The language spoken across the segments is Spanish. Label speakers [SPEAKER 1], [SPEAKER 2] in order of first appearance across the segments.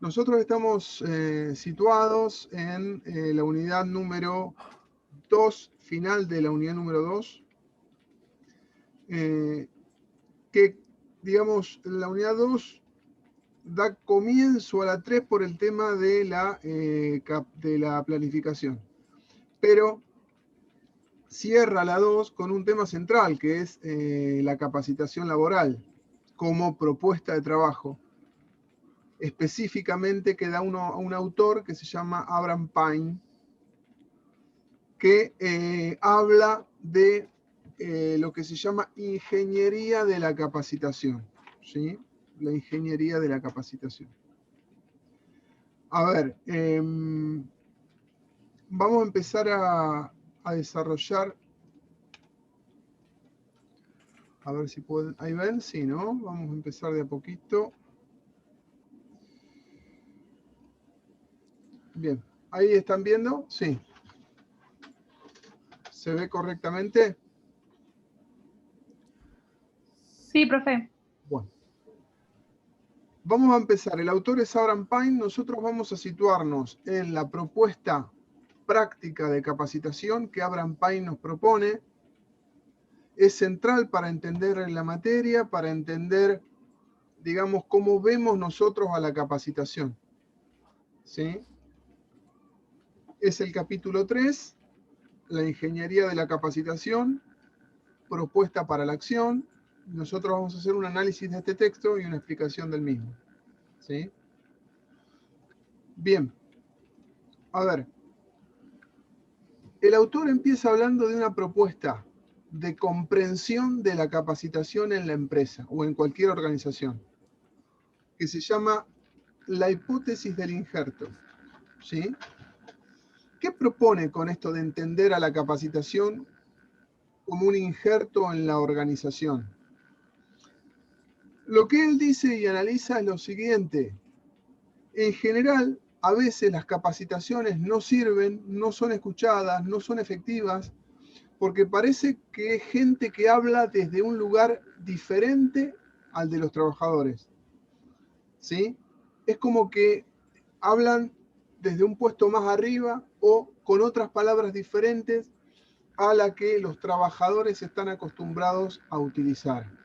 [SPEAKER 1] Nosotros estamos situados en la unidad número 2, final de la unidad número 2, que, digamos, la unidad 2 da comienzo a la 3 por el tema de la planificación, pero cierra la 2 con un tema central, que es la capacitación laboral como propuesta de trabajo. Específicamente que da un autor que se llama Abraham Pine, que habla de lo que se llama ingeniería de la capacitación, ¿sí? La ingeniería de la capacitación. A ver, vamos a empezar a desarrollar. A ver si pueden. Ahí ven, sí, ¿no? Vamos a empezar de a poquito. Bien, ahí están viendo, sí. ¿Se ve correctamente?
[SPEAKER 2] Sí, profe.
[SPEAKER 1] Bueno. Vamos a empezar. El autor es Abraham Pine. Nosotros vamos a situarnos en la propuesta práctica de capacitación que Abraham Pine nos propone. Es central para entender la materia, para entender, digamos, cómo vemos nosotros a la capacitación. ¿Sí? Es el capítulo 3, la ingeniería de la capacitación, propuesta para la acción. Nosotros vamos a hacer un análisis de este texto y una explicación del mismo. ¿Sí? Bien. A ver. El autor empieza hablando de una propuesta de comprensión de la capacitación en la empresa o en cualquier organización, que se llama la hipótesis del injerto. ¿Sí? ¿Qué propone con esto de entender a la capacitación como un injerto en la organización? Lo que él dice y analiza es lo siguiente. En general, a veces las capacitaciones no sirven, no son escuchadas, no son efectivas, porque parece que es gente que habla desde un lugar diferente al de los trabajadores. ¿Sí? Es como que hablan desde un puesto más arriba o con otras palabras diferentes a la que los trabajadores están acostumbrados a utilizar.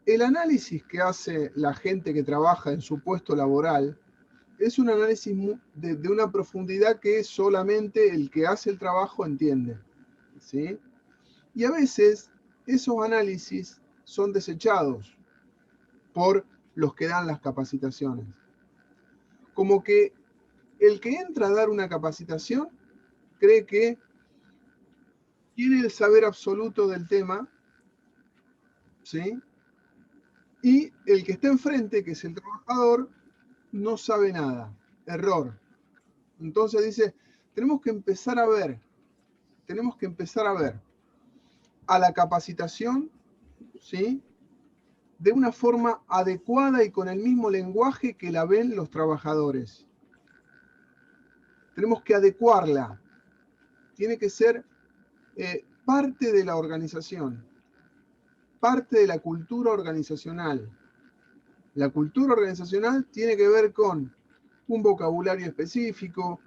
[SPEAKER 1] El análisis que hace la gente que trabaja en su puesto laboral es un análisis de una profundidad que solamente el que hace el trabajo entiende. ¿Sí? Y a veces esos análisis son desechados por los que dan las capacitaciones. Como que el que entra a dar una capacitación cree que tiene el saber absoluto del tema, ¿sí? Y el que está enfrente, que es el trabajador, no sabe nada. Error. Entonces dice, tenemos que empezar a ver a la capacitación, ¿sí? De una forma adecuada y con el mismo lenguaje que la ven los trabajadores. Tenemos que adecuarla. Tiene que ser parte de la organización, parte de la cultura organizacional. La cultura organizacional tiene que ver con un vocabulario específico,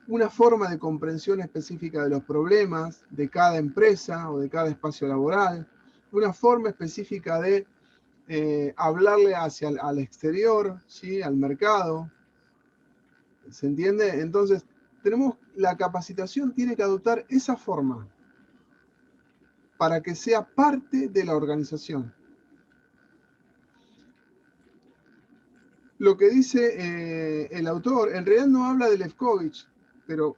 [SPEAKER 1] una forma de comprensión específica de los problemas de cada empresa o de cada espacio laboral, una forma específica de hablarle hacia al exterior, ¿sí? Al mercado. ¿Se entiende? Entonces, la capacitación tiene que adoptar esa forma para que sea parte de la organización. Lo que dice el autor, en realidad no habla de Lefkovich, pero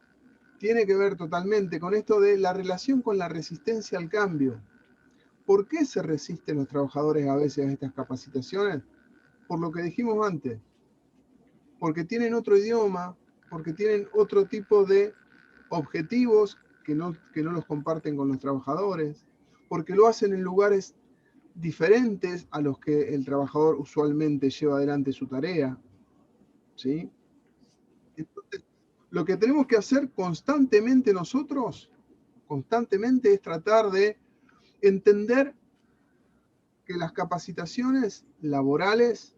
[SPEAKER 1] tiene que ver totalmente con esto de la relación con la resistencia al cambio. ¿Por qué se resisten los trabajadores a veces a estas capacitaciones? Por lo que dijimos antes, porque tienen otro idioma, porque tienen otro tipo de objetivos que no los comparten con los trabajadores, porque lo hacen en lugares diferentes a los que el trabajador usualmente lleva adelante su tarea. ¿Sí? Entonces, lo que tenemos que hacer constantemente nosotros, constantemente, es tratar de entender que las capacitaciones laborales,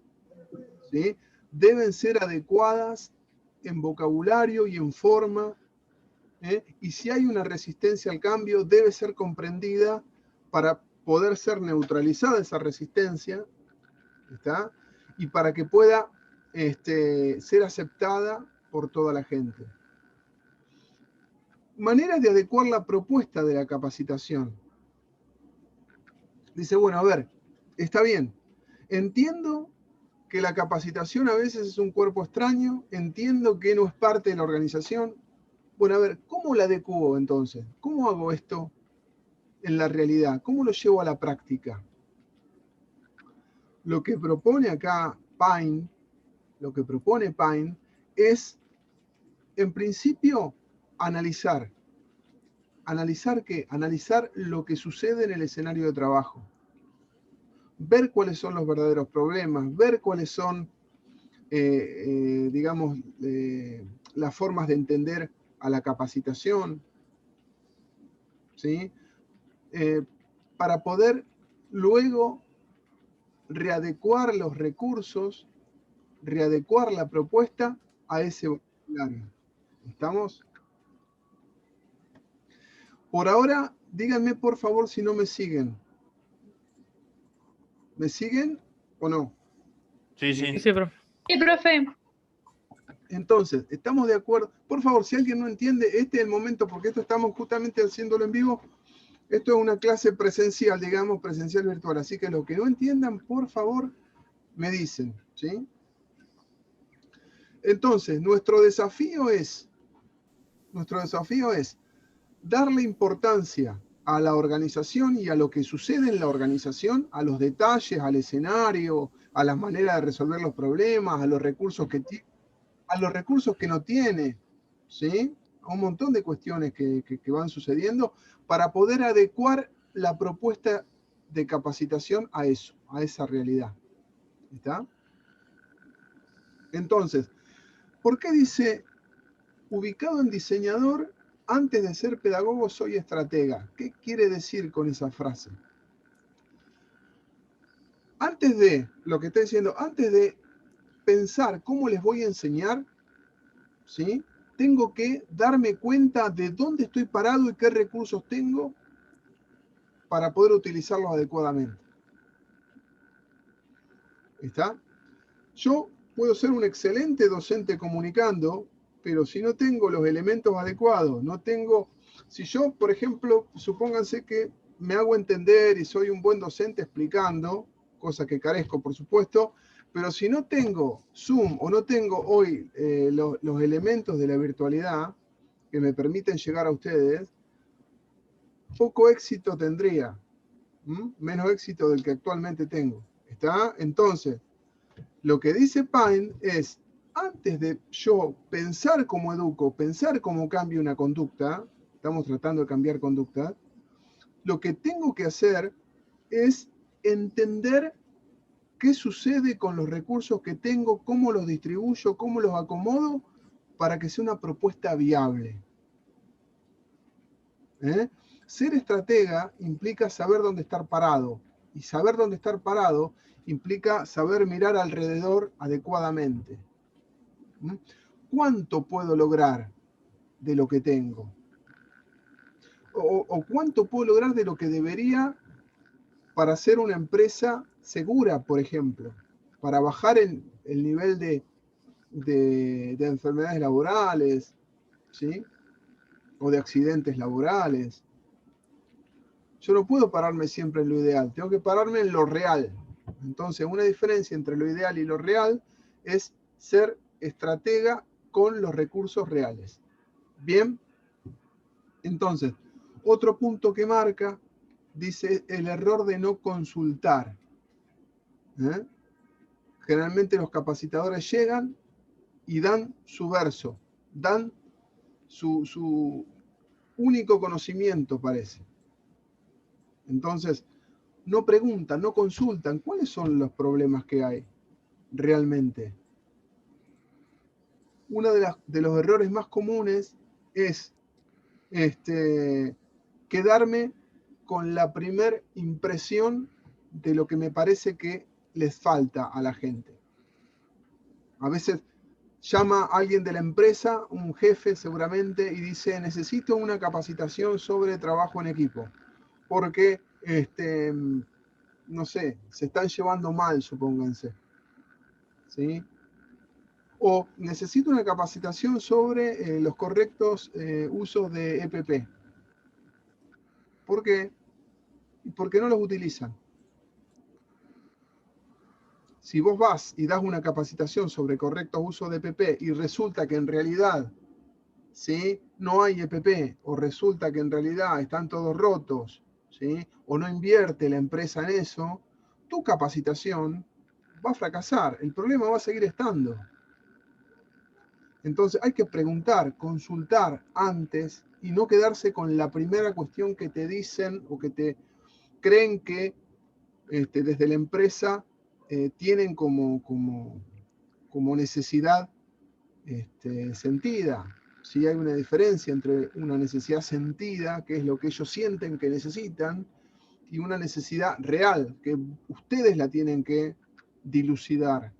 [SPEAKER 1] ¿sí? deben ser adecuadas en vocabulario y en forma, y si hay una resistencia al cambio, debe ser comprendida para poder ser neutralizada esa resistencia, ¿está? Y para que pueda ser aceptada por toda la gente. Maneras de adecuar la propuesta de la capacitación. Dice, bueno, a ver, está bien, entiendo que la capacitación a veces es un cuerpo extraño, entiendo que no es parte de la organización. Bueno, a ver, ¿cómo la adecuo entonces? ¿Cómo hago esto en la realidad? ¿Cómo lo llevo a la práctica? Lo que propone acá Pine, es, en principio, analizar. ¿Analizar qué? Analizar lo que sucede en el escenario de trabajo. Ver cuáles son los verdaderos problemas, ver cuáles son, digamos, las formas de entender a la capacitación, ¿sí? Para poder luego readecuar los recursos, readecuar la propuesta a ese vocabulario. ¿Estamos? Por ahora, díganme por favor si no me siguen. ¿Me siguen o no?
[SPEAKER 3] Sí, sí.
[SPEAKER 2] Sí, profe.
[SPEAKER 1] Entonces, ¿estamos de acuerdo? Por favor, si alguien no entiende, este es el momento, porque esto estamos justamente haciéndolo en vivo. Esto es una clase presencial, digamos, presencial virtual. Así que los que no entiendan, por favor, me dicen, ¿sí? Entonces, nuestro desafío es darle importancia a la organización y a lo que sucede en la organización, a los detalles, al escenario, a las maneras de resolver los problemas, a los recursos que no tiene, ¿sí? A un montón de cuestiones que van sucediendo para poder adecuar la propuesta de capacitación a eso, a esa realidad. ¿Está? Entonces, ¿por qué dice ubicado en diseñador? Antes de ser pedagogo soy estratega. ¿Qué quiere decir con esa frase? Antes de, lo que está diciendo, antes de pensar cómo les voy a enseñar, ¿sí? Tengo que darme cuenta de dónde estoy parado y qué recursos tengo para poder utilizarlos adecuadamente. ¿Está? Yo puedo ser un excelente docente comunicando, pero si no tengo los elementos adecuados, no tengo, si yo, por ejemplo, supónganse que me hago entender y soy un buen docente explicando, cosa que carezco, por supuesto, pero si no tengo Zoom o no tengo hoy los elementos de la virtualidad que me permiten llegar a ustedes, poco éxito tendría, menos éxito del que actualmente tengo. ¿Está? Entonces, lo que dice Pine es, antes de yo pensar cómo educo, pensar cómo cambio una conducta, estamos tratando de cambiar conducta, lo que tengo que hacer es entender qué sucede con los recursos que tengo, cómo los distribuyo, cómo los acomodo para que sea una propuesta viable. Ser estratega implica saber dónde estar parado, y saber dónde estar parado implica saber mirar alrededor adecuadamente. ¿Cuánto puedo lograr de lo que tengo? ¿O cuánto puedo lograr de lo que debería para ser una empresa segura, por ejemplo? Para bajar el nivel de enfermedades laborales, ¿sí? O de accidentes laborales. Yo no puedo pararme siempre en lo ideal, tengo que pararme en lo real. Entonces, una diferencia entre lo ideal y lo real es ser estratega con los recursos reales. Bien, entonces, otro punto que marca, dice el error de no consultar. Generalmente los capacitadores llegan y dan su verso, dan su único conocimiento, parece. Entonces, no preguntan, no consultan cuáles son los problemas que hay realmente. Uno de los errores más comunes es quedarme con la primer impresión de lo que me parece que les falta a la gente. A veces llama a alguien de la empresa, un jefe seguramente, y dice, necesito una capacitación sobre trabajo en equipo, porque, no sé, se están llevando mal, supónganse. ¿Sí? O necesito una capacitación sobre los correctos usos de EPP. ¿Por qué? Porque no los utilizan. Si vos vas y das una capacitación sobre correctos usos de EPP y resulta que en realidad, ¿sí?, no hay EPP, o resulta que en realidad están todos rotos, ¿sí?, o no invierte la empresa en eso, tu capacitación va a fracasar. El problema va a seguir estando. Entonces hay que preguntar, consultar antes y no quedarse con la primera cuestión que te dicen o que te creen que desde la empresa tienen como necesidad sentida. ¿Sí? Hay una diferencia entre una necesidad sentida, que es lo que ellos sienten que necesitan, y una necesidad real, que ustedes la tienen que dilucidar.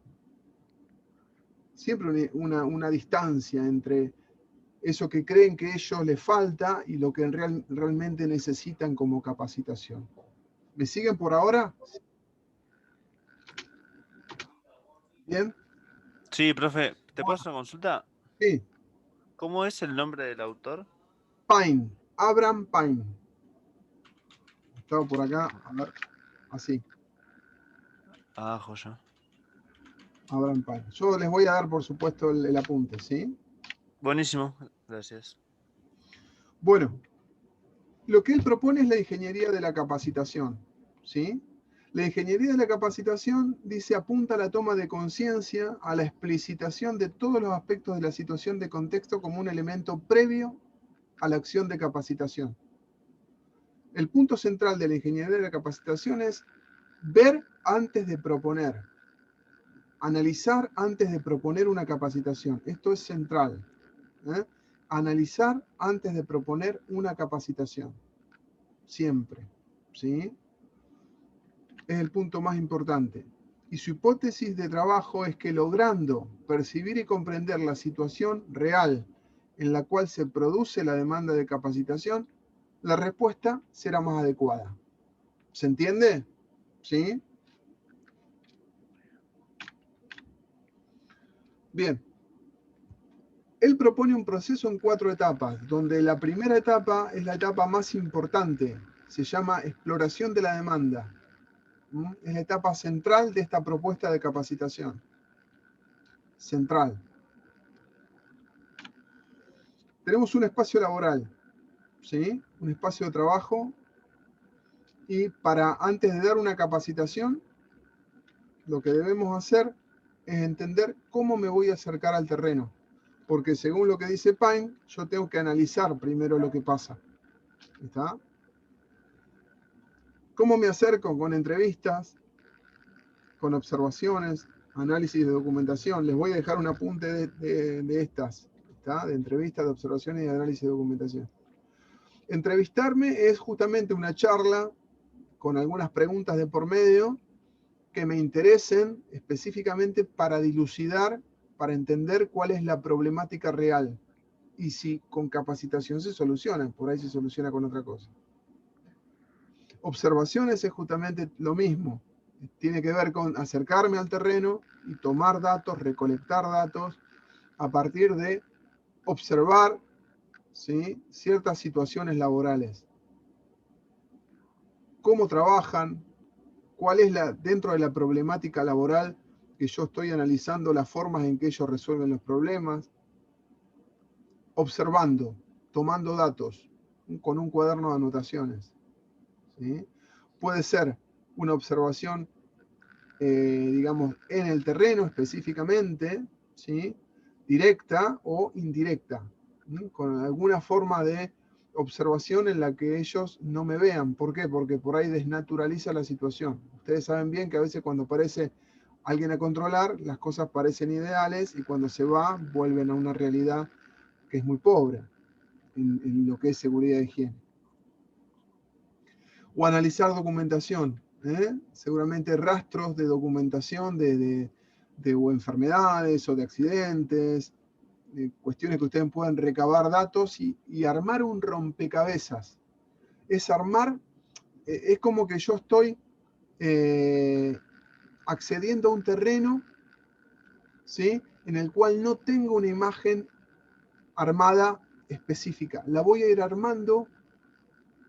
[SPEAKER 1] Siempre una distancia entre eso que creen que a ellos les falta y lo que realmente necesitan como capacitación. ¿Me siguen por ahora? ¿Bien?
[SPEAKER 3] Sí, profe, ¿te puedo hacer una consulta?
[SPEAKER 1] Sí.
[SPEAKER 3] ¿Cómo es el nombre del autor?
[SPEAKER 1] Pine, Abraham Pine. Estaba por acá, a ver, así.
[SPEAKER 3] Ah, joya.
[SPEAKER 1] Abraham Pine. Yo les voy a dar, por supuesto, el apunte, ¿sí?
[SPEAKER 3] Buenísimo, gracias.
[SPEAKER 1] Bueno, lo que él propone es la ingeniería de la capacitación, ¿sí? La ingeniería de la capacitación dice apunta a la toma de conciencia, a la explicitación de todos los aspectos de la situación de contexto como un elemento previo a la acción de capacitación. El punto central de la ingeniería de la capacitación es ver antes de proponer, analizar antes de proponer una capacitación. Esto es central. Analizar antes de proponer una capacitación. Siempre. ¿Sí? Es el punto más importante. Y su hipótesis de trabajo es que logrando percibir y comprender la situación real en la cual se produce la demanda de capacitación, la respuesta será más adecuada. ¿Se entiende? ¿Sí? Bien. Él propone un proceso en 4 etapas, donde la primera etapa es la etapa más importante, se llama exploración de la demanda. Es la etapa central de esta propuesta de capacitación. Central. Tenemos un espacio laboral, ¿sí? Un espacio de trabajo, y antes de dar una capacitación, lo que debemos hacer es entender cómo me voy a acercar al terreno. Porque según lo que dice Pine, yo tengo que analizar primero lo que pasa. ¿Está? ¿Cómo me acerco? Con entrevistas, con observaciones, análisis de documentación. Les voy a dejar un apunte de estas, ¿está? De entrevistas, de observaciones y de análisis de documentación. Entrevistarme es justamente una charla con algunas preguntas de por medio que me interesen específicamente para dilucidar, para entender cuál es la problemática real y si con capacitación se soluciona, por ahí se soluciona con otra cosa. Observaciones es justamente lo mismo, tiene que ver con acercarme al terreno y tomar datos, recolectar datos a partir de observar, ¿sí?, ciertas situaciones laborales. Cómo trabajan, cuál es dentro de la problemática laboral que yo estoy analizando, las formas en que ellos resuelven los problemas, observando, tomando datos, con un cuaderno de anotaciones. ¿Sí? Puede ser una observación, digamos, en el terreno específicamente, ¿sí?, directa o indirecta, ¿sí?, con alguna forma de observación en la que ellos no me vean. ¿Por qué? Porque por ahí desnaturaliza la situación. Ustedes saben bien que a veces cuando aparece alguien a controlar, las cosas parecen ideales y cuando se va, vuelven a una realidad que es muy pobre en lo que es seguridad e higiene. O analizar documentación, seguramente rastros de documentación de o enfermedades o de accidentes, cuestiones que ustedes pueden recabar datos y armar un rompecabezas. Es armar, es como que yo estoy accediendo a un terreno, ¿sí?, en el cual no tengo una imagen armada específica. La voy a ir armando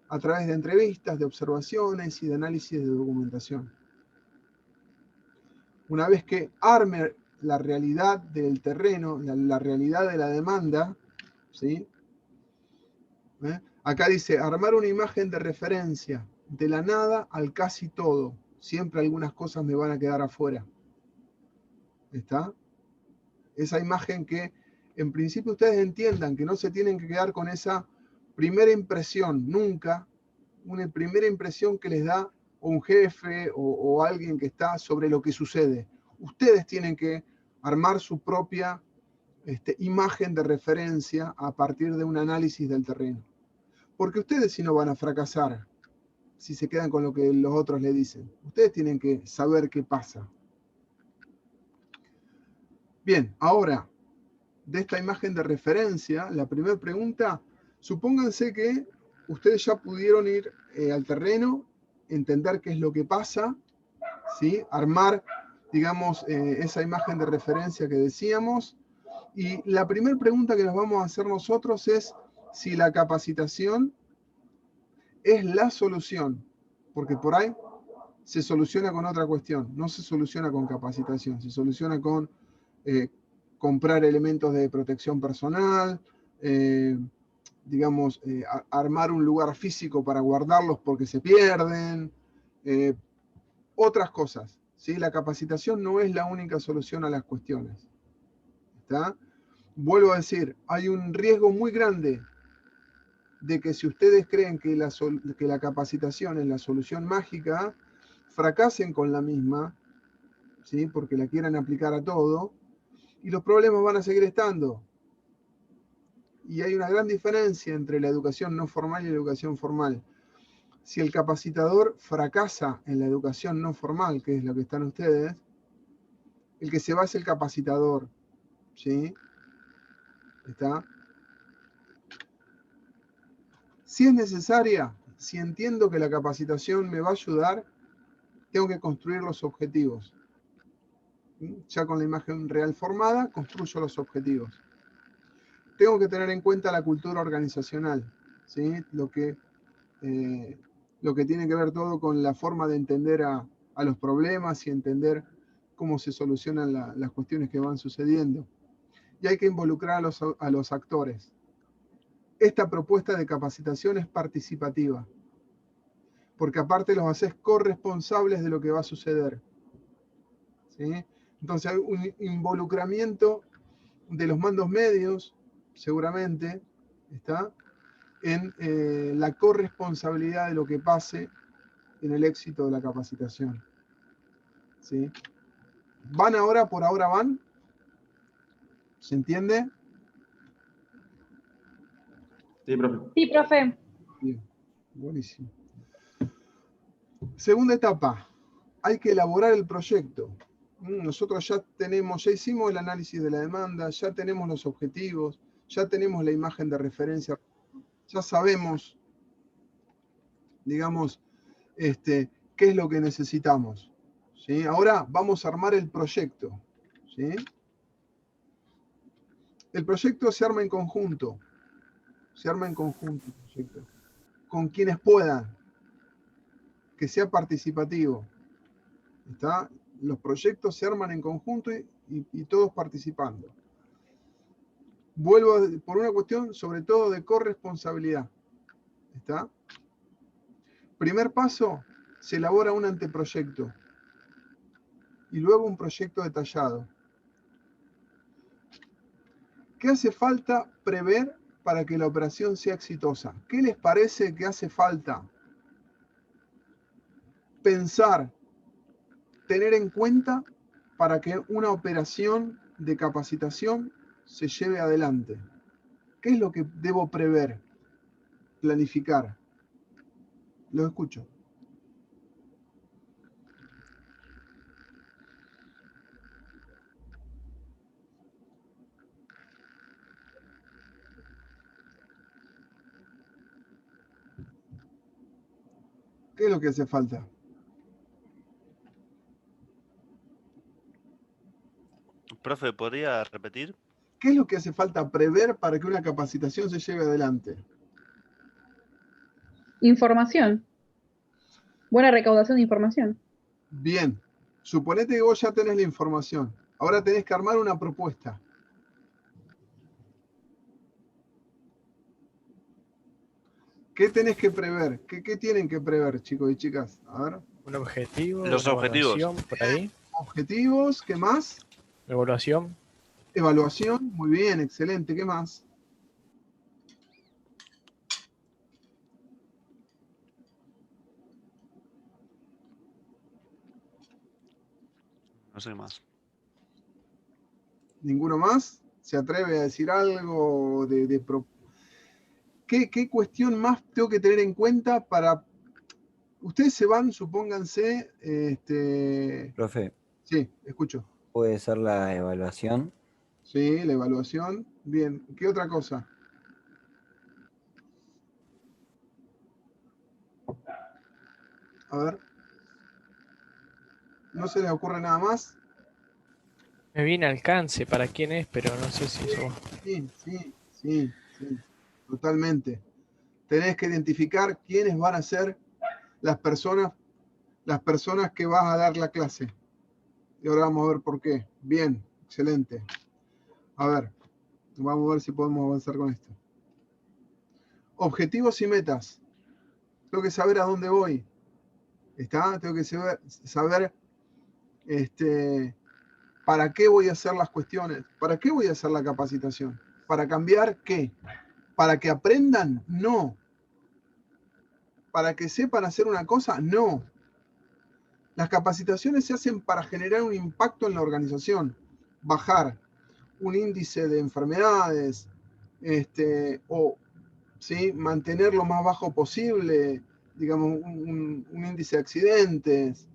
[SPEAKER 1] a través de entrevistas, de observaciones y de análisis de documentación. Una vez que arme la realidad del terreno, la realidad de la demanda, ¿sí? Acá dice, armar una imagen de referencia, de la nada al casi todo. Siempre algunas cosas me van a quedar afuera. ¿Está? Esa imagen que en principio ustedes entiendan que no se tienen que quedar con esa primera impresión, nunca, una primera impresión que les da un jefe o alguien que está sobre lo que sucede. Ustedes tienen que armar su propia imagen de referencia a partir de un análisis del terreno. Porque ustedes si no van a fracasar si se quedan con lo que los otros le dicen. Ustedes tienen que saber qué pasa. Bien, ahora, de esta imagen de referencia, la primera pregunta, supónganse que ustedes ya pudieron ir al terreno, entender qué es lo que pasa, ¿sí? Armar, digamos, esa imagen de referencia que decíamos. Y la primera pregunta que nos vamos a hacer nosotros es si la capacitación es la solución, porque por ahí se soluciona con otra cuestión, no se soluciona con capacitación, se soluciona con comprar elementos de protección personal, digamos, armar un lugar físico para guardarlos porque se pierden, otras cosas, ¿sí? La capacitación no es la única solución a las cuestiones. ¿Está? Vuelvo a decir, hay un riesgo muy grande de que si ustedes creen que la capacitación es la solución mágica, fracasen con la misma, ¿sí? Porque la quieran aplicar a todo, y los problemas van a seguir estando. Y hay una gran diferencia entre la educación no formal y la educación formal. Si el capacitador fracasa en la educación no formal, que es lo que están ustedes, el que se va es el capacitador, ¿sí? ¿Está? Si es necesaria, si entiendo que la capacitación me va a ayudar, tengo que construir los objetivos. Ya con la imagen real formada, construyo los objetivos. Tengo que tener en cuenta la cultura organizacional, ¿sí? Lo que tiene que ver todo con la forma de entender a los problemas y entender cómo se solucionan las cuestiones que van sucediendo. Y hay que involucrar a los actores. Esta propuesta de capacitación es participativa, porque aparte los haces corresponsables de lo que va a suceder, ¿sí? Entonces hay un involucramiento de los mandos medios, seguramente, ¿está? En la corresponsabilidad de lo que pase en el éxito de la capacitación, ¿sí? ¿Van ahora? ¿Por ahora van? ¿Se entiende?
[SPEAKER 4] Sí, profe.
[SPEAKER 2] Sí, profe.
[SPEAKER 1] Bien, buenísimo. Segunda etapa, hay que elaborar el proyecto. Nosotros ya hicimos el análisis de la demanda, ya tenemos los objetivos, ya tenemos la imagen de referencia, ya sabemos, digamos, qué es lo que necesitamos, ¿sí? Ahora vamos a armar el proyecto, ¿sí? El proyecto se arma en conjunto, el proyecto, con quienes puedan, que sea participativo, ¿está? Los proyectos se arman en conjunto y todos participando. Vuelvo por una cuestión sobre todo de corresponsabilidad, ¿está? Primer paso, se elabora un anteproyecto y luego un proyecto detallado. ¿Qué hace falta prever para que la operación sea exitosa? ¿Qué les parece que hace falta pensar, tener en cuenta para que una operación de capacitación se lleve adelante? ¿Qué es lo que debo prever, planificar? Los escucho. ¿Qué es lo que hace falta?
[SPEAKER 3] Profe, ¿podría repetir?
[SPEAKER 1] ¿Qué es lo que hace falta prever para que una capacitación se lleve adelante?
[SPEAKER 2] Información. Buena recaudación de información.
[SPEAKER 1] Bien, suponete que vos ya tenés la información. Ahora tenés que armar una propuesta. ¿Qué tenés que prever? ¿Qué tienen que prever, chicos y chicas? A ver.
[SPEAKER 4] Un objetivo,
[SPEAKER 3] Los
[SPEAKER 4] una
[SPEAKER 3] objetivos.
[SPEAKER 4] evaluación por ahí.
[SPEAKER 1] Objetivos, ¿qué más?
[SPEAKER 4] Evaluación.
[SPEAKER 1] Evaluación, muy bien, excelente, ¿qué más?
[SPEAKER 3] No sé más.
[SPEAKER 1] ¿Ninguno más? ¿Se atreve a decir algo ¿Qué cuestión más tengo que tener en cuenta para... Ustedes se van, supónganse,
[SPEAKER 5] Profe,
[SPEAKER 1] sí, escucho.
[SPEAKER 5] puede ser la evaluación.
[SPEAKER 1] Sí, la evaluación. Bien, ¿qué otra cosa? A ver. ¿No se les ocurre nada más?
[SPEAKER 4] Me viene alcance para quién es, pero no sé si eso.
[SPEAKER 1] Sí, totalmente. Tenés que identificar quiénes van a ser las personas que vas a dar la clase. Y ahora vamos a ver por qué. Bien, excelente. A ver, vamos a ver si podemos avanzar con esto. Objetivos y metas. Tengo que saber a dónde voy. ¿Está? Tengo que saber para qué voy a hacer las cuestiones. ¿Para qué voy a hacer la capacitación? ¿Para cambiar qué? ¿Para que aprendan? No. ¿Para que sepan hacer una cosa? No. Las capacitaciones se hacen para generar un impacto en la organización. Bajar un índice de enfermedades, o ¿sí? Mantener lo más bajo posible, digamos, un índice de accidentes.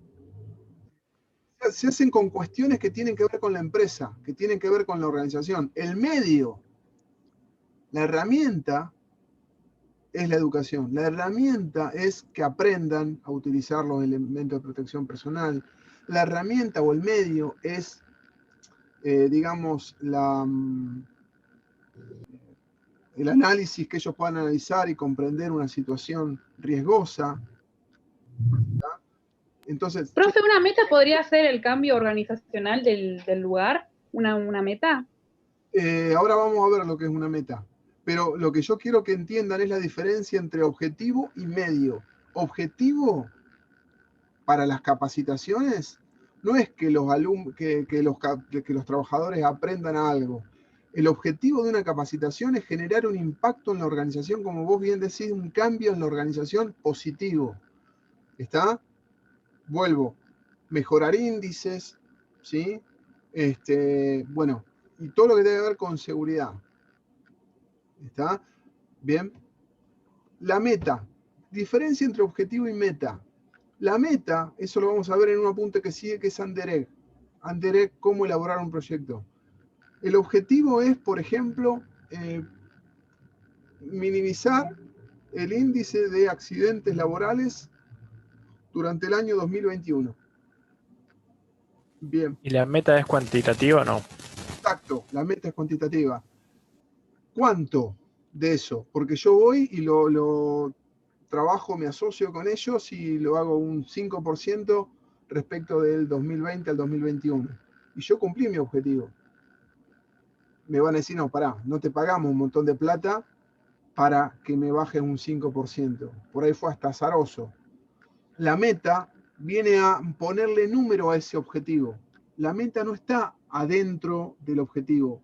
[SPEAKER 1] Se hacen con cuestiones que tienen que ver con la empresa, que tienen que ver con la organización. El medio, la herramienta es la educación. La herramienta es que aprendan a utilizar los elementos de protección personal. La herramienta o el medio es, digamos, el análisis que ellos puedan analizar y comprender una situación riesgosa. ¿tá? Entonces,
[SPEAKER 2] Profe, ¿una meta podría ser el cambio organizacional del lugar? ¿Una meta?
[SPEAKER 1] ahora vamos a ver lo que es una meta. Pero lo que yo quiero que entiendan es la diferencia entre objetivo y medio. Objetivo para las capacitaciones no es que los trabajadores aprendan algo. El objetivo de una capacitación es generar un impacto en la organización, como vos bien decís, un cambio en la organización positivo. ¿Está? Vuelvo. Mejorar índices, ¿sí? Bueno, y todo lo que tiene que ver con seguridad. ¿Está? Bien. La meta. Diferencia entre objetivo y meta. La meta, eso lo vamos a ver en un apunte que sigue, que es Anderegg. Anderegg, cómo elaborar un proyecto. El objetivo es, por ejemplo, minimizar el índice de accidentes laborales durante el año 2021. Bien.
[SPEAKER 4] ¿Y la meta es cuantitativa o no?
[SPEAKER 1] Exacto, la meta es cuantitativa. ¿Cuánto de eso? Porque yo voy y lo trabajo, me asocio con ellos y lo hago un 5% respecto del 2020 al 2021. Y yo cumplí mi objetivo. Me van a decir, no, pará, no te pagamos un montón de plata para que me bajes un 5%. Por ahí fue hasta azaroso. La meta viene a ponerle número a ese objetivo. La meta no está adentro del objetivo.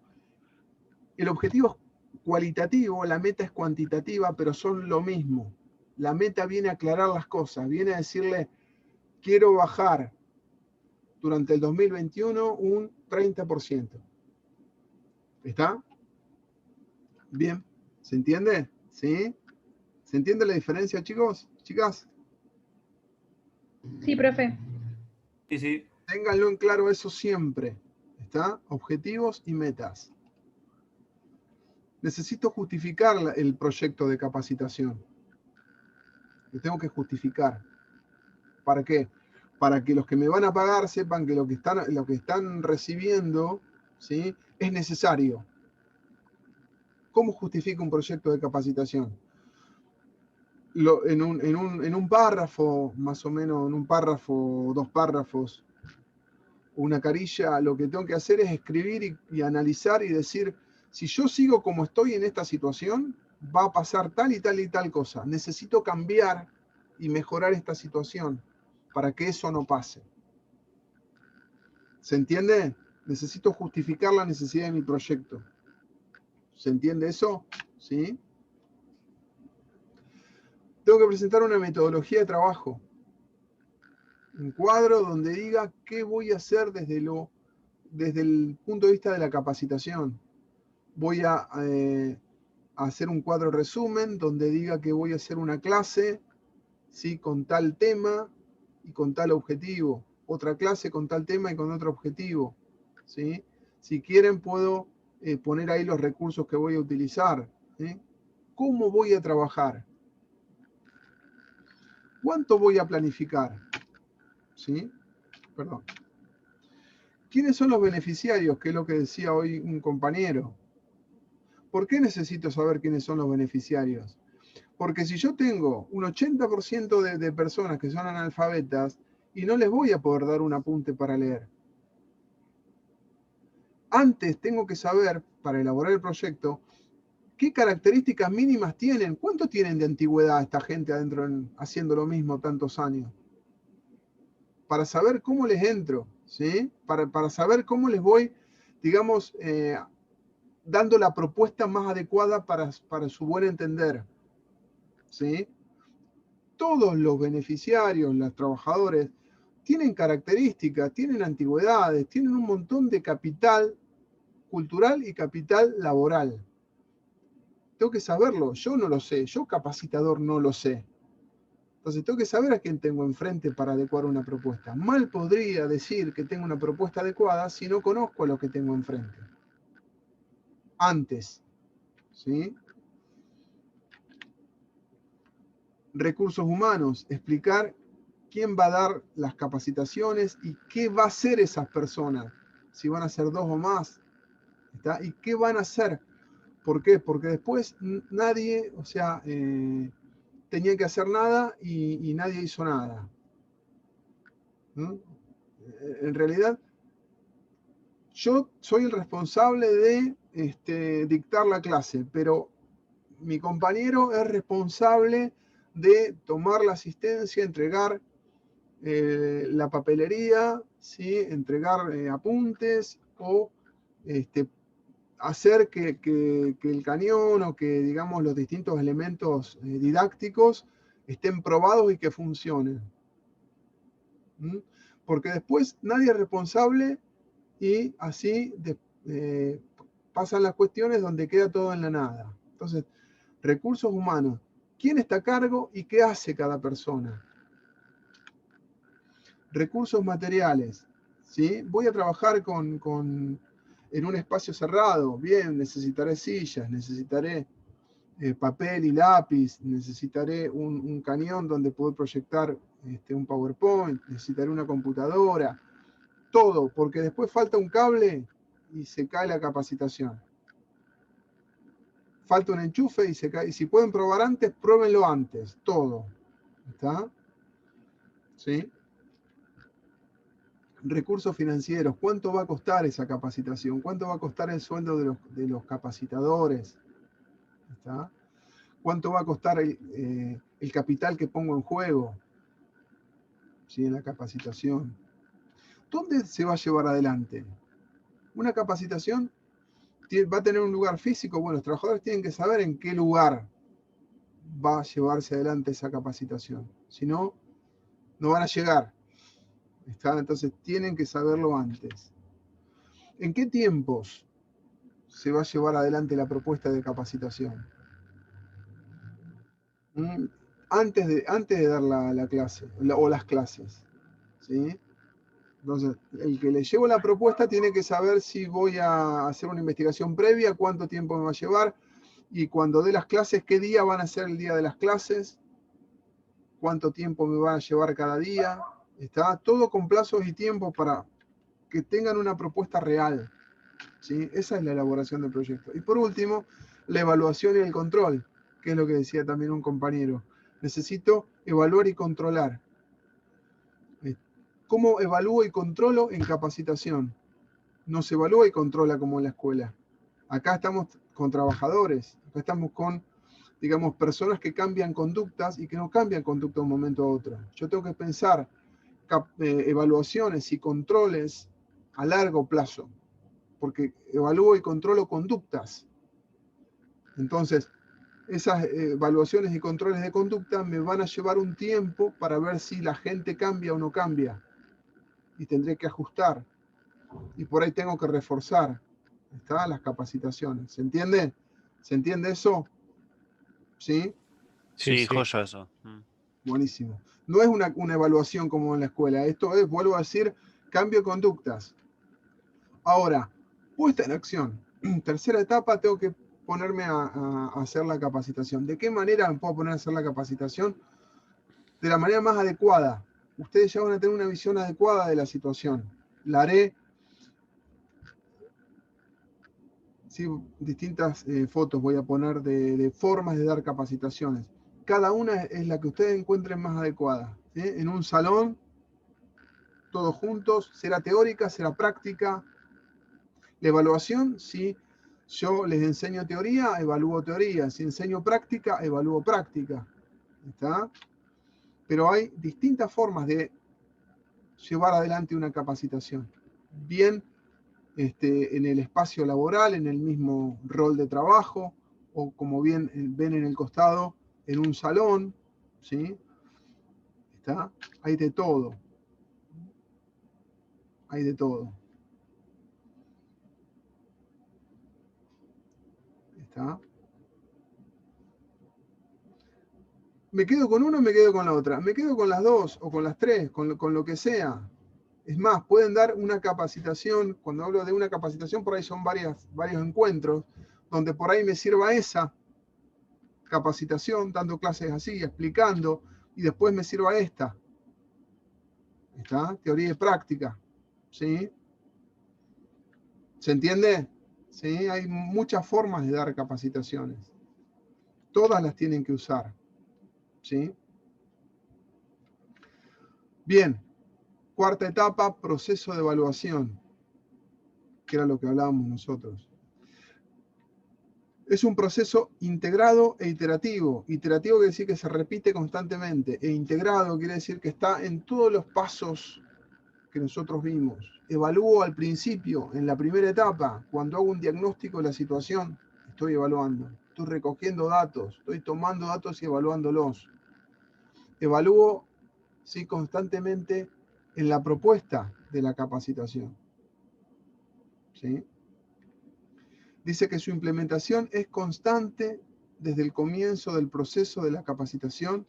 [SPEAKER 1] El objetivo es cualitativo, la meta es cuantitativa, pero son lo mismo. La meta viene a aclarar las cosas, viene a decirle, quiero bajar durante el 2021 un 30%. ¿Está? Bien. ¿Se entiende? ¿Sí? ¿Se entiende la diferencia, chicos? ¿Chicas?
[SPEAKER 2] Sí, profe.
[SPEAKER 3] Sí.
[SPEAKER 1] Ténganlo en claro eso siempre. ¿Está? Objetivos y metas. Necesito justificar el proyecto de capacitación. Lo tengo que justificar. ¿Para qué? Para que los que me van a pagar sepan que lo que están recibiendo, ¿sí?, es necesario. ¿Cómo justifica un proyecto de capacitación? En un párrafo, más o menos, en un párrafo, 2 párrafos, una carilla, lo que tengo que hacer es escribir y analizar y decir, si yo sigo como estoy en esta situación, va a pasar tal y tal y tal cosa. Necesito cambiar y mejorar esta situación para que eso no pase. ¿Se entiende? Necesito justificar la necesidad de mi proyecto. ¿Se entiende eso? ¿Sí? Tengo que presentar una metodología de trabajo. Un cuadro donde diga qué voy a hacer desde el punto de vista de la capacitación. Voy a hacer un cuadro resumen donde diga que voy a hacer una clase, ¿sí?, con tal tema y con tal objetivo. Otra clase con tal tema y con otro objetivo, ¿sí? Si quieren puedo poner ahí los recursos que voy a utilizar, ¿sí? ¿Cómo voy a trabajar? ¿Cuánto voy a planificar? ¿Sí? Perdón. ¿Quiénes son los beneficiarios? Que es lo que decía hoy un compañero. ¿Por qué necesito saber quiénes son los beneficiarios? Porque si yo tengo un 80% de personas que son analfabetas y no les voy a poder dar un apunte para leer. Antes tengo que saber, para elaborar el proyecto, qué características mínimas tienen. ¿Cuánto tienen de antigüedad esta gente adentro haciendo lo mismo tantos años? Para saber cómo les entro, ¿sí? Para saber cómo les voy, digamos, dando la propuesta más adecuada para su buen entender, ¿sí? Todos los beneficiarios, los trabajadores, tienen características, tienen antigüedades, tienen un montón de capital cultural y capital laboral. Tengo que saberlo, yo no lo sé, yo capacitador no lo sé. Entonces tengo que saber a quién tengo enfrente para adecuar una propuesta. Mal podría decir que tengo una propuesta adecuada si no conozco a lo que tengo enfrente. Antes, ¿sí? Recursos humanos, explicar quién va a dar las capacitaciones y qué va a hacer esas personas. Si van a ser 2 o más, ¿está? ¿Y qué van a hacer? ¿Por qué? Porque después nadie, o sea, tenía que hacer nada y nadie hizo nada. ¿Mm? En realidad, yo soy el responsable de dictar la clase, pero mi compañero es responsable de tomar la asistencia, entregar la papelería, ¿sí?, entregar apuntes o hacer que el cañón o que, digamos, los distintos elementos didácticos estén probados y que funcionen. ¿Mm? Porque después nadie es responsable y así pasan las cuestiones donde queda todo en la nada. Entonces, recursos humanos, ¿quién está a cargo y qué hace cada persona? Recursos materiales, ¿sí? Voy a trabajar en un espacio cerrado, bien, necesitaré sillas, necesitaré papel y lápiz, necesitaré un cañón donde poder proyectar un PowerPoint, necesitaré una computadora, todo, porque después falta un cable y se cae la capacitación. Falta un enchufe y se cae. Y si pueden probar antes, pruébenlo antes, todo. ¿Está? ¿Sí? Recursos financieros, ¿cuánto va a costar esa capacitación? ¿Cuánto va a costar el sueldo de los capacitadores? ¿Está? ¿Cuánto va a costar el capital que pongo en juego? ¿Sí? En la capacitación. ¿Dónde se va a llevar adelante? Una capacitación va a tener un lugar físico. Bueno, los trabajadores tienen que saber en qué lugar va a llevarse adelante esa capacitación. Si no, no van a llegar. ¿Está? Entonces tienen que saberlo antes. ¿En qué tiempos se va a llevar adelante la propuesta de capacitación? Antes de dar la clase o las clases, ¿sí? Entonces, el que le llevo la propuesta tiene que saber si voy a hacer una investigación previa, cuánto tiempo me va a llevar, y cuando dé las clases, qué día van a ser el día de las clases, cuánto tiempo me va a llevar cada día, está todo con plazos y tiempos para que tengan una propuesta real, ¿sí? Esa es la elaboración del proyecto. Y por último, la evaluación y el control, que es lo que decía también un compañero. Necesito evaluar y controlar. ¿Cómo evalúo y controlo en capacitación? No se evalúa y controla como en la escuela. Acá estamos con trabajadores, acá estamos con, digamos, personas que cambian conductas y que no cambian conducta de un momento a otro. Yo tengo que pensar evaluaciones y controles a largo plazo, porque evalúo y controlo conductas. Entonces, esas evaluaciones y controles de conducta me van a llevar un tiempo para ver si la gente cambia o no cambia. Y tendré que ajustar. Y por ahí tengo que reforzar. ¿Está? Las capacitaciones. ¿Se entiende? ¿Se entiende eso? ¿Sí?
[SPEAKER 3] Sí, joya eso.
[SPEAKER 1] Buenísimo. No es una evaluación como en la escuela. Esto es, vuelvo a decir, cambio de conductas. Ahora, puesta en acción. Tercera etapa, tengo que ponerme a hacer la capacitación. ¿De qué manera me puedo poner a hacer la capacitación? De la manera más adecuada. Ustedes ya van a tener una visión adecuada de la situación. La haré. Sí, distintas fotos voy a poner de formas de dar capacitaciones. Cada una es la que ustedes encuentren más adecuada. ¿Sí? En un salón, todos juntos, será teórica, será práctica. La evaluación, si yo les enseño teoría, evalúo teoría. Si enseño práctica, evalúo práctica. ¿Está? Pero hay distintas formas de llevar adelante una capacitación. Bien, en el espacio laboral, en el mismo rol de trabajo, o como bien ven en el costado, en un salón, ¿sí? ¿Está? Hay de todo. Hay de todo. ¿Está? ¿Me quedo con uno o me quedo con la otra? Me quedo con las dos o con las tres, con lo que sea. Es más, pueden dar una capacitación, cuando hablo de una capacitación, por ahí son varios encuentros, donde por ahí me sirva esa capacitación, dando clases así, explicando, y después me sirva esta. ¿Está? Teoría y práctica. ¿Sí? ¿Se entiende? ¿Sí? Hay muchas formas de dar capacitaciones. Todas las tienen que usar. ¿Sí? Bien. Cuarta etapa, proceso de evaluación, que era lo que hablábamos nosotros. Es un proceso integrado e iterativo. Iterativo quiere decir que se repite constantemente, e integrado quiere decir que está en todos los pasos que nosotros vimos. Evalúo al principio, en la primera etapa, cuando hago un diagnóstico de la situación, estoy evaluando, estoy recogiendo datos, estoy tomando datos y evaluándolos. Evalúo, sí, constantemente en la propuesta de la capacitación. ¿Sí? Dice que su implementación es constante desde el comienzo del proceso de la capacitación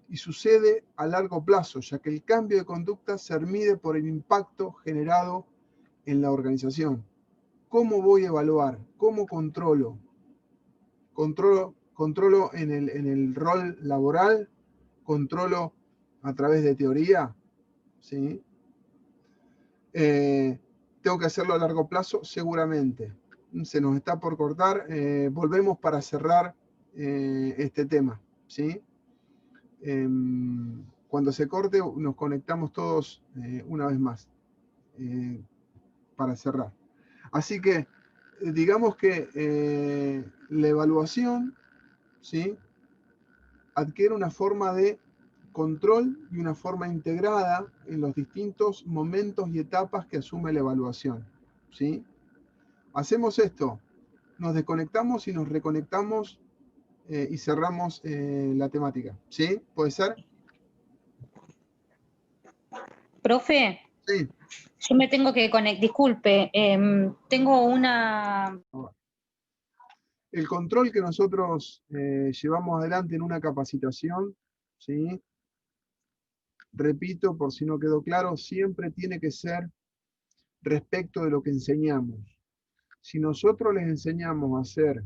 [SPEAKER 1] y sucede a largo plazo, ya que el cambio de conducta se mide por el impacto generado en la organización. ¿Cómo voy a evaluar? ¿Cómo controlo? Controlo en el rol laboral, controlo a través de teoría, ¿sí? Tengo que hacerlo a largo plazo, seguramente. Se nos está por cortar. Volvemos para cerrar este tema, ¿sí? Cuando se corte, nos conectamos todos una vez más para cerrar. Así que, digamos que la evaluación, ¿sí?, adquiere una forma de control y una forma integrada en los distintos momentos y etapas que asume la evaluación, ¿sí? Hacemos esto, nos desconectamos y nos reconectamos y cerramos la temática, ¿sí? ¿Puede ser?
[SPEAKER 6] Profe,
[SPEAKER 1] Sí.
[SPEAKER 6] yo me tengo que conectar, disculpe, tengo una...
[SPEAKER 1] El control que nosotros llevamos adelante en una capacitación, ¿sí? Repito, por si no quedó claro, siempre tiene que ser respecto de lo que enseñamos. Si nosotros les enseñamos a hacer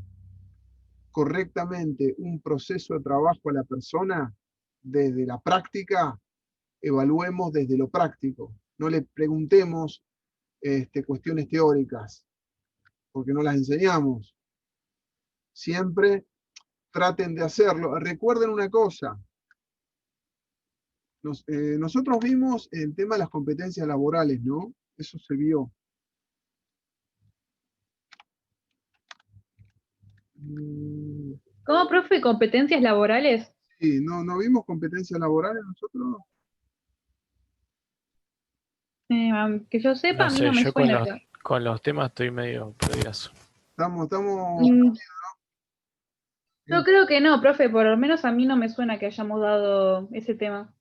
[SPEAKER 1] correctamente un proceso de trabajo a la persona, desde la práctica, evaluemos desde lo práctico. No le preguntemos cuestiones teóricas, porque no las enseñamos. Siempre traten de hacerlo. Recuerden una cosa. Nosotros vimos el tema de las competencias laborales, ¿no? Eso se vio.
[SPEAKER 2] ¿Cómo, profe? ¿Competencias laborales?
[SPEAKER 1] Sí, no vimos competencias laborales nosotros.
[SPEAKER 2] Que yo sepa,
[SPEAKER 4] No
[SPEAKER 2] a mí
[SPEAKER 4] sé,
[SPEAKER 2] no me
[SPEAKER 4] yo
[SPEAKER 2] suena.
[SPEAKER 4] con los temas estoy medio perdidazo.
[SPEAKER 1] Estamos
[SPEAKER 2] Yo creo que no, profe, por lo menos a mí no me suena que hayamos dado ese tema.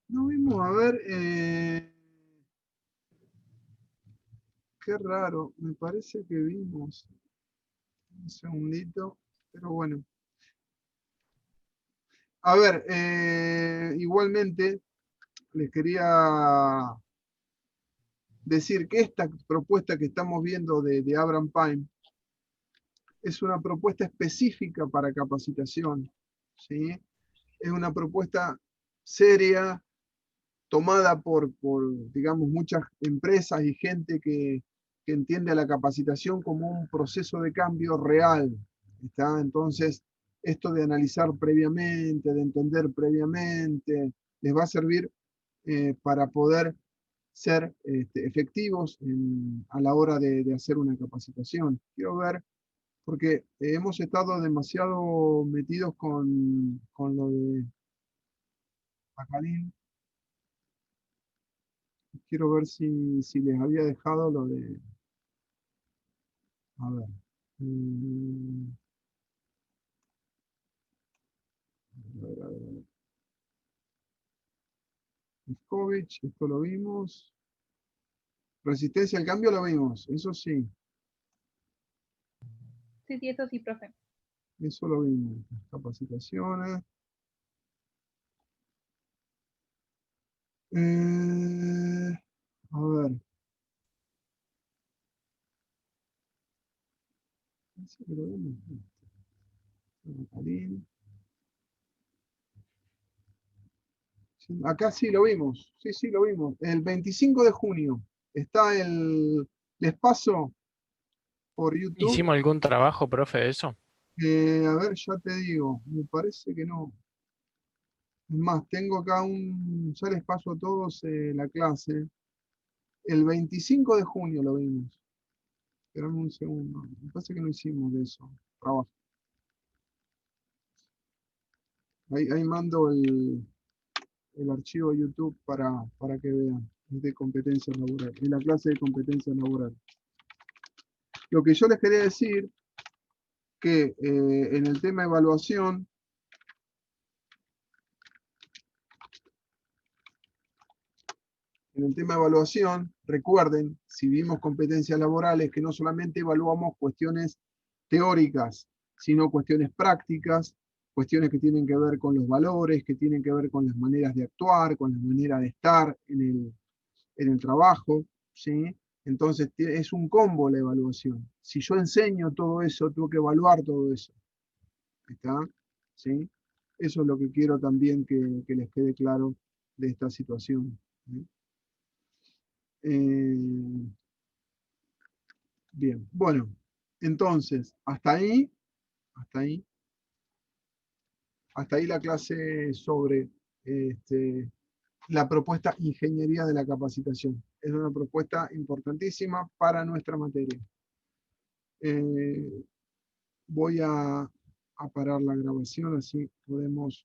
[SPEAKER 1] no vimos, a ver, qué raro, me parece que vimos. Un segundito, pero bueno. A ver, igualmente les quería decir que esta propuesta que estamos viendo de Abraham Pine es una propuesta específica para capacitación, ¿sí? Es una propuesta seria, tomada por digamos, muchas empresas y gente que entiende a la capacitación como un proceso de cambio real, ¿está? Entonces, esto de analizar previamente, de entender previamente, les va a servir para poder ser efectivos a la hora de hacer una capacitación. Quiero ver, porque hemos estado demasiado metidos con lo de Bacalín. Quiero ver si les había dejado lo de... A ver. A ver. Moscovich, esto lo vimos. Resistencia al cambio lo vimos, eso sí.
[SPEAKER 2] Sí, eso sí, profe.
[SPEAKER 1] Eso lo vimos. Capacitaciones. A ver. Ese que lo vimos. Acá sí lo vimos. Sí, lo vimos. El 25 de junio está les paso por YouTube.
[SPEAKER 4] ¿Hicimos algún trabajo, profe, de eso?
[SPEAKER 1] A ver, ya te digo. Me parece que no. Es más, tengo acá ya les paso a todos la clase. El 25 de junio lo vimos. Esperame un segundo. Me parece que no hicimos de eso. Trabajo. Ahí mando el archivo a YouTube para que vean. Es de competencia laboral. Es la clase de competencia laboral. Lo que yo les quería decir, que en el tema de evaluación, recuerden, si vimos competencias laborales, que no solamente evaluamos cuestiones teóricas, sino cuestiones prácticas, cuestiones que tienen que ver con los valores, que tienen que ver con las maneras de actuar, con las maneras de estar en el trabajo, ¿sí? Entonces es un combo la evaluación. Si yo enseño todo eso, tengo que evaluar todo eso. ¿Está? ¿Sí? Eso es lo que quiero también que les quede claro de esta situación. Bien, bueno, entonces, hasta ahí la clase sobre la propuesta Ingeniería de la Capacitación. Es una propuesta importantísima para nuestra materia. Voy a parar la grabación, así podemos